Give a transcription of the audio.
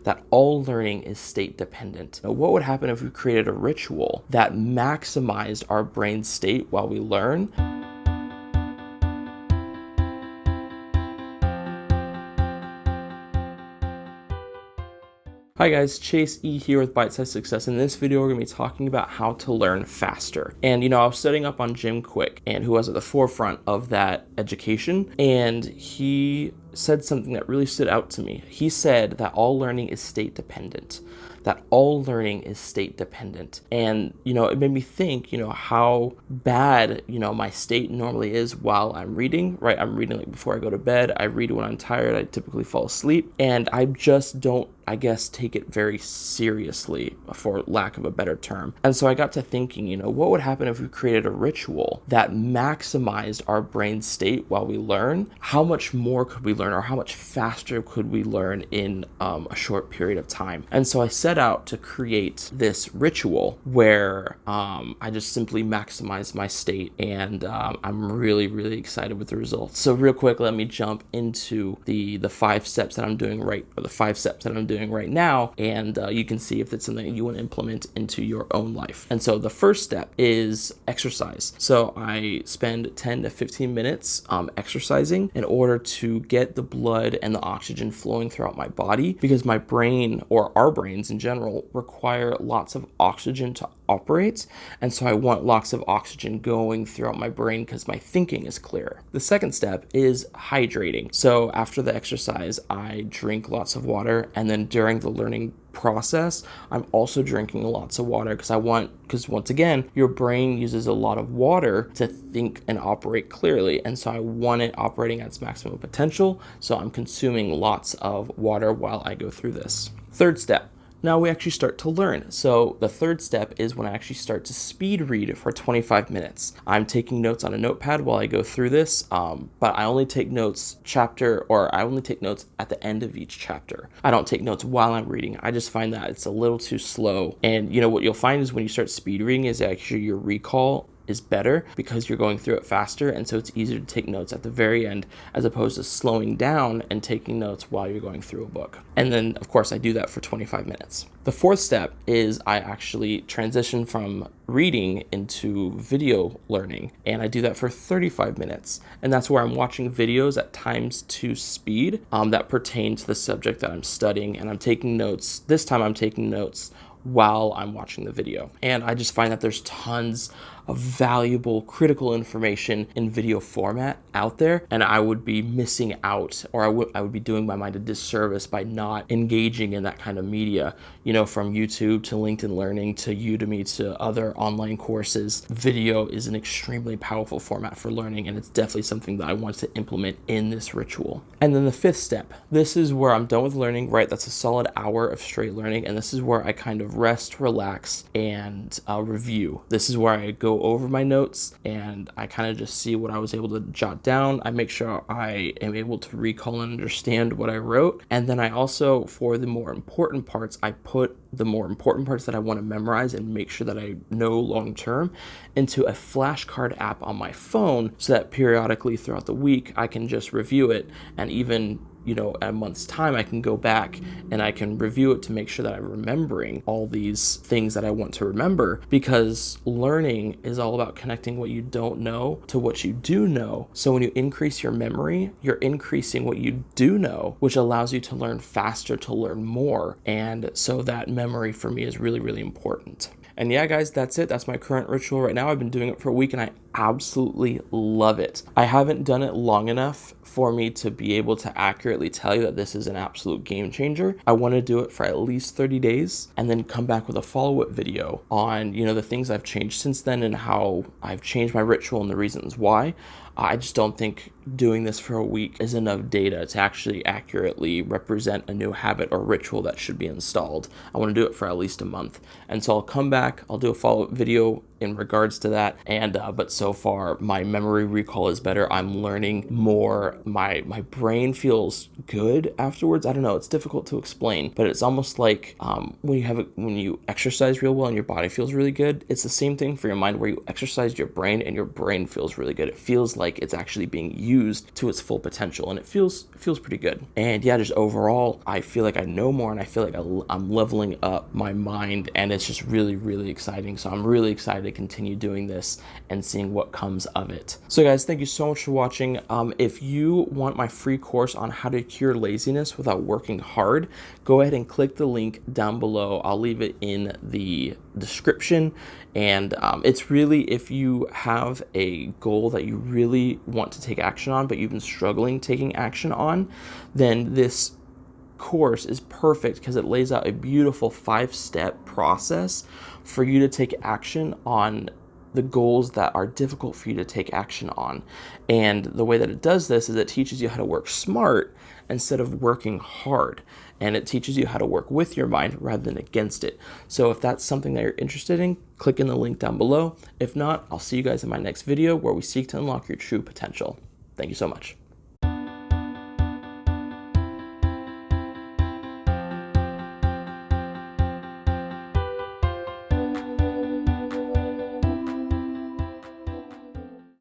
that all learning is state dependent. Now, what would happen if we created a ritual that maximized our brain state while we learn? Hi guys, Chase E here with Bite Size Success. In this video, we're going to be talking about how to learn faster. And I was studying up on Jim Kwik, and who was at the forefront of that education, and he said something that really stood out to me. He said that all learning is state dependent. That all learning is state dependent. And, it made me think, how bad, my state normally is while I'm reading, right? I'm reading like before I go to bed. I read when I'm tired. I typically fall asleep. And I just don't, take it very seriously, for lack of a better term. And so I got to thinking, what would happen if we created a ritual that maximized our brain state while we learn? How much more could we learn, or how much faster could we learn in a short period of time? And so I set out to create this ritual where I just simply maximize my state, and I'm really, really excited with the results. So real quick, let me jump into the 5 steps that I'm doing right now, and you can see if it's something that you want to implement into your own life. And so the first step is exercise. So I spend 10 to 15 minutes exercising in order to get the blood and the oxygen flowing throughout my body, because my brain, or our brains in general, require lots of oxygen to operate, and so I want lots of oxygen going throughout my brain because my thinking is clearer. The second step is hydrating. So after the exercise, I drink lots of water, and then during the learning process, I'm also drinking lots of water because once again, your brain uses a lot of water to think and operate clearly, and so I want it operating at its maximum potential, so I'm consuming lots of water while I go through this. Third step. Now we actually start to learn. So the third step is when I actually start to speed read for 25 minutes. I'm taking notes on a notepad while I go through this, but I only take notes at the end of each chapter. I don't take notes while I'm reading. I just find that it's a little too slow. And what you'll find is when you start speed reading is actually your recall is better because you're going through it faster, and so it's easier to take notes at the very end as opposed to slowing down and taking notes while you're going through a book. And then of course I do that for 25 minutes. The fourth step is I actually transition from reading into video learning, and I do that for 35 minutes, and that's where I'm watching videos at times 2 speed that pertain to the subject that I'm studying, and I'm taking notes. This time I'm taking notes while I'm watching the video. And I just find that there's tons of valuable, critical information in video format out there, and I would be missing out, or I would be doing my mind a disservice by not engaging in that kind of media. From YouTube to LinkedIn Learning to Udemy to other online courses, video is an extremely powerful format for learning, and it's definitely something that I want to implement in this ritual. And then the fifth step, this is where I'm done with learning, right? That's a solid hour of straight learning, and this is where I kind of rest, relax, and review. This is where I go over my notes and I kind of just see what I was able to jot down. I make sure I am able to recall and understand what I wrote, and then I also, for the more important parts, I put the more important parts that I want to memorize and make sure that I know long term into a flashcard app on my phone, so that periodically throughout the week I can just review it, and even a month's time, I can go back and I can review it to make sure that I'm remembering all these things that I want to remember, because learning is all about connecting what you don't know to what you do know. So when you increase your memory, you're increasing what you do know, which allows you to learn faster, to learn more. And so that memory for me is really, really important. And yeah, guys, that's it. That's my current ritual right now. I've been doing it for a week and I absolutely love it. I haven't done it long enough for me to be able to accurately tell you that this is an absolute game changer. I want to do it for at least 30 days and then come back with a follow-up video on, the things I've changed since then and how I've changed my ritual and the reasons why. I just don't think doing this for a week is enough data to actually accurately represent a new habit or ritual that should be installed. I want to do it for at least a month. And so I'll come back, I'll do a follow-up video in regards to that. And but so far my memory recall is better. I'm learning more. My brain feels good afterwards. I don't know, it's difficult to explain, but it's almost like when you exercise real well and your body feels really good, it's the same thing for your mind, where you exercise your brain and your brain feels really good. It feels like it's actually being used to its full potential, and it feels pretty good. And yeah, just overall, I feel like I know more, and I feel like I'm leveling up my mind, and it's just really, really exciting. So I'm really excited to continue doing this and seeing what comes of it. So guys, thank you so much for watching. If you want my free course on how to cure laziness without working hard, go ahead and click the link down below. I'll leave it in the description. And it's really, if you have a goal that you really want to take action on, but you've been struggling taking action on, then this course is perfect, because it lays out a beautiful 5-step process for you to take action on the goals that are difficult for you to take action on. And the way that it does this is it teaches you how to work smart instead of working hard. And it teaches you how to work with your mind rather than against it. So if that's something that you're interested in, click in the link down below. If not, I'll see you guys in my next video, where we seek to unlock your true potential. Thank you so much.